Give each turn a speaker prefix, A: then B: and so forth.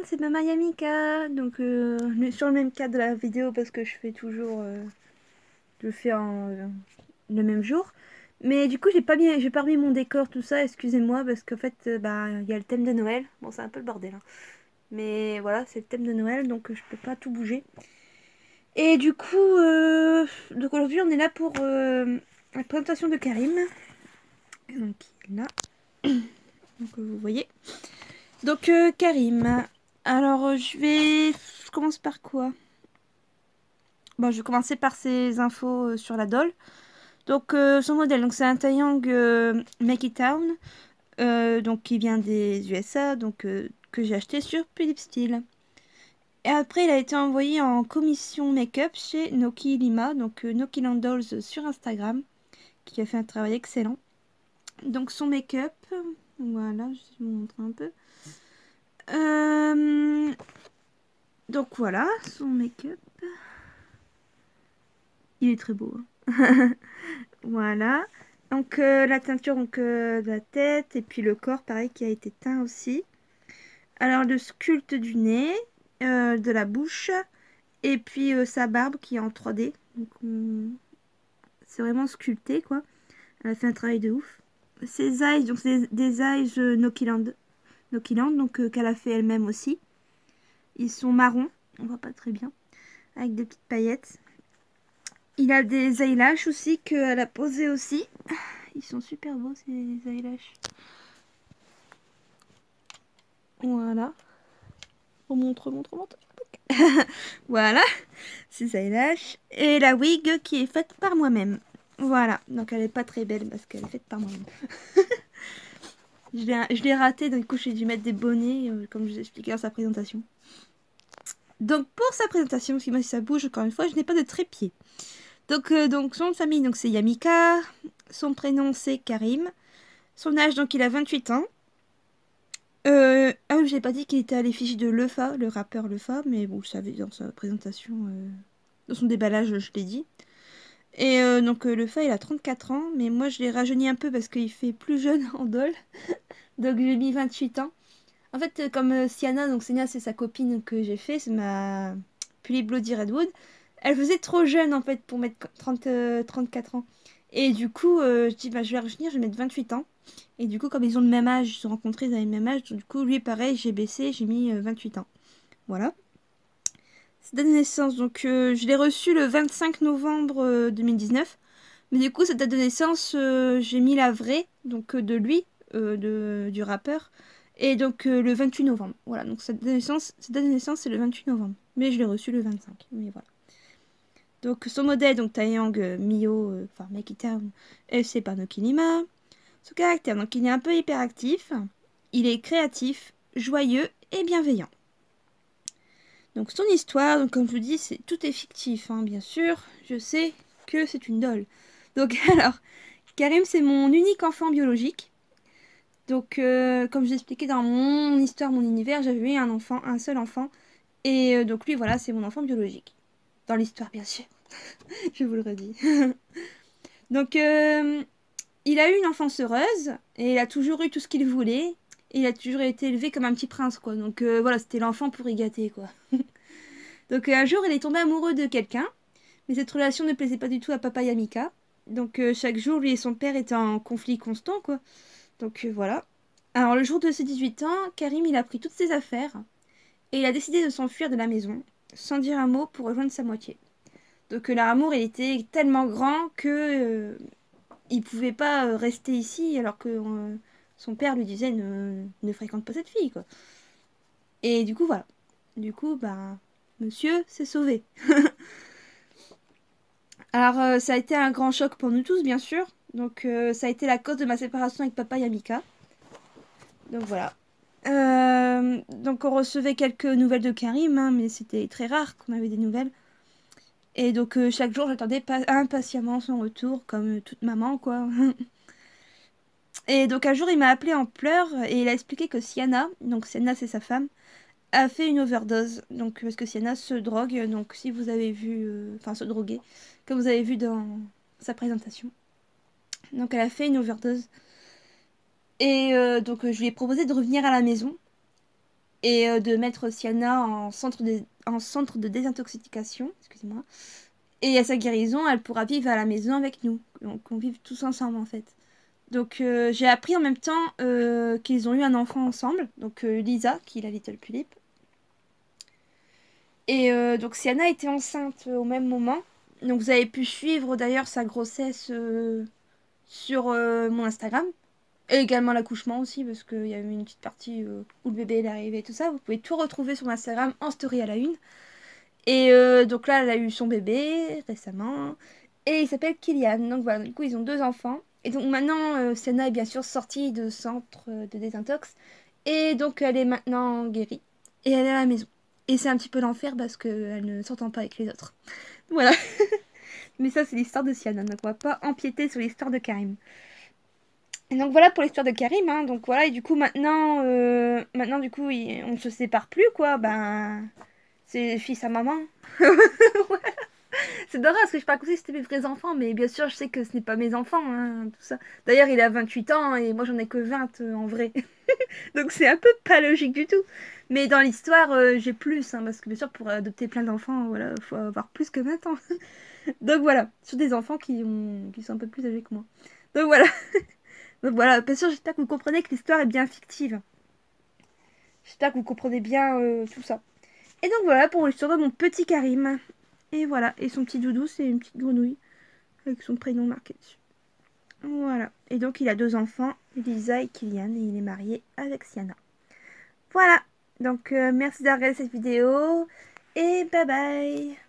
A: c'est Mama Yamika. Donc sur le même cadre de la vidéo parce que je fais toujours, je fais en le même jour. Mais du coup j'ai pas remis mon décor tout ça. Excusez-moi parce qu'en fait bah il y a le thème de Noël. Bon c'est un peu le bordel, hein. Mais voilà c'est le thème de Noël donc je peux pas tout bouger. Et du coup donc aujourd'hui on est là pour la présentation de Karim. Donc là donc vous voyez. Donc Karim. Alors je commence par quoi? Bon, je vais commencer par ces infos sur la doll. Donc, son modèle, donc c'est un Taeyang Make It Town, donc qui vient des USA, donc que j'ai acheté sur Philips Steel. Et après, il a été envoyé en commission make-up chez Noki Lima, donc Noki Land Dolls sur Instagram, qui a fait un travail excellent. Donc son make-up, voilà, je vais vous montrer un peu. Donc voilà, son make-up. Il est très beau, hein. Voilà. Donc la teinture donc, de la tête et puis le corps pareil qui a été teint aussi. Alors le sculpte du nez, de la bouche et puis sa barbe qui est en 3D. Donc c'est vraiment sculpté quoi. Elle a fait un travail de ouf. Ses eyes, donc c'est des eyes Nokiland, donc qu'elle a fait elle-même aussi. Ils sont marrons, on voit pas très bien, avec des petites paillettes. Il a des eyelashes aussi qu'elle a posé aussi. Ils sont super beaux ces eyelashes. Voilà. Remontre, montre, montre. Voilà. Ces eyelashes. Et la wig qui est faite par moi-même. Voilà. Donc elle est pas très belle parce qu'elle est faite par moi-même. Je l'ai raté, donc du coup j'ai dû mettre des bonnets, comme je vous ai expliqué dans sa présentation. Donc pour sa présentation, parce que moi si ça bouge, encore une fois, je n'ai pas de trépied. Donc son nom de famille, donc c'est Yamika. Son prénom c'est Karim. Son âge, donc il a 28 ans. Ah oui, j'ai pas dit qu'il était à l'effigie de Lefa, le rappeur Lefa, mais bon, je savais dans sa présentation, dans son déballage, je l'ai dit. Et donc Lefa, il a 34 ans, mais moi je l'ai rajeuni un peu parce qu'il fait plus jeune en doll. Donc j'ai mis 28 ans. En fait, comme Sienna, donc Sienna c'est sa copine que j'ai fait, c'est ma Pully Bloody Redwood. Elle faisait trop jeune en fait pour mettre 34 ans. Et du coup, je dis bah je vais rajeunir, je vais mettre 28 ans. Et du coup, comme ils ont le même âge, ils se sont rencontrés, ils avaient le même âge. Donc, du coup, lui, pareil, j'ai baissé, j'ai mis 28 ans. Voilà. C'est date de naissance. Donc, je l'ai reçu le 25 novembre 2019. Mais du coup, cette date de naissance, j'ai mis la vraie, donc de lui, du rappeur. Et donc, le 28 novembre. Voilà. Donc, cette date de naissance, c'est le 28 novembre. Mais je l'ai reçu le 25. Mais voilà. Donc, son modèle, donc Taeyang Mio, enfin, Make It Town, FC par Nokinima. Son caractère, donc il est un peu hyperactif, il est créatif, joyeux et bienveillant. Donc son histoire, donc comme je vous dis, tout est fictif, hein, bien sûr. Je sais que c'est une doll. Donc alors, Karim c'est mon unique enfant biologique. Donc comme je vous expliqué dans mon histoire, mon univers, j'avais eu un enfant, un seul enfant. Et donc lui voilà, c'est mon enfant biologique. Dans l'histoire bien sûr, je vous le redis. Donc il a eu une enfance heureuse et il a toujours eu tout ce qu'il voulait. Et il a toujours été élevé comme un petit prince, quoi. Donc voilà, c'était l'enfant pour y gâter, quoi. Donc un jour, il est tombé amoureux de quelqu'un, mais cette relation ne plaisait pas du tout à Papa Yamika. Donc chaque jour, lui et son père étaient en conflit constant, quoi. Donc voilà. Alors le jour de ses 18 ans, Karim, il a pris toutes ses affaires et il a décidé de s'enfuir de la maison, sans dire un mot pour rejoindre sa moitié. Donc leur amour, il était tellement grand que il pouvait pas rester ici alors que son père lui disait ne fréquente pas cette fille quoi. Et du coup voilà. Du coup bah monsieur s'est sauvé. Alors ça a été un grand choc pour nous tous bien sûr. Donc ça a été la cause de ma séparation avec papa Yamika. Donc voilà. Donc on recevait quelques nouvelles de Karim, hein, mais c'était très rare qu'on avait des nouvelles. Et donc chaque jour j'attendais impatiemment son retour, comme toute maman quoi. Et donc un jour, il m'a appelé en pleurs et il a expliqué que Sienna, donc Sienna c'est sa femme, a fait une overdose. Donc parce que Sienna se drogue, donc si vous avez vu, enfin se droguer, comme vous avez vu dans sa présentation. Donc elle a fait une overdose. Et donc je lui ai proposé de revenir à la maison. et de mettre Sienna en centre de désintoxication, excusez-moi. Et à sa guérison, elle pourra vivre à la maison avec nous. Donc on vive tous ensemble en fait. Donc j'ai appris en même temps qu'ils ont eu un enfant ensemble, donc Lisa, qui est la Little Tulip. Et donc Sienna était enceinte au même moment. Donc vous avez pu suivre d'ailleurs sa grossesse sur mon Instagram. Et également l'accouchement aussi, parce qu'il y a eu une petite partie où le bébé est arrivé et tout ça. Vous pouvez tout retrouver sur mon Instagram en story à la une. Et donc là, elle a eu son bébé récemment. Et il s'appelle Kylian. Donc voilà, du coup, ils ont 2 enfants. Et donc maintenant, Sienna est bien sûr sortie de centre de désintox. Et donc, elle est maintenant guérie. Et elle est à la maison. Et c'est un petit peu l'enfer parce qu'elle ne s'entend pas avec les autres. Voilà. Mais ça, c'est l'histoire de Sienna. Donc, on va pas empiéter sur l'histoire de Karim. Et donc, voilà pour l'histoire de Karim. Hein. Donc, voilà. Et du coup, maintenant du coup, on se sépare plus, quoi. Ben, c'est fils à maman. C'est drôle parce que je parle comme si c'était mes vrais enfants, mais bien sûr, je sais que ce n'est pas mes enfants, hein, tout ça. D'ailleurs, il a 28 ans et moi, j'en ai que 20 en vrai. Donc, c'est un peu pas logique du tout. Mais dans l'histoire, j'ai plus, hein, parce que bien sûr, pour adopter plein d'enfants, voilà, faut avoir plus que 20 ans. Donc, voilà, sur des enfants qui sont un peu plus âgés que moi. Donc, voilà. Donc, voilà, bien sûr, j'espère que vous comprenez que l'histoire est bien fictive. J'espère que vous comprenez bien tout ça. Et donc, voilà pour l'histoire de mon petit Karim. Et voilà, et son petit doudou, c'est une petite grenouille avec son prénom marqué dessus. Voilà, et donc il a 2 enfants, Lisa et Kylian, et il est marié avec Sienna. Voilà, donc merci d'avoir regardé cette vidéo, et bye bye.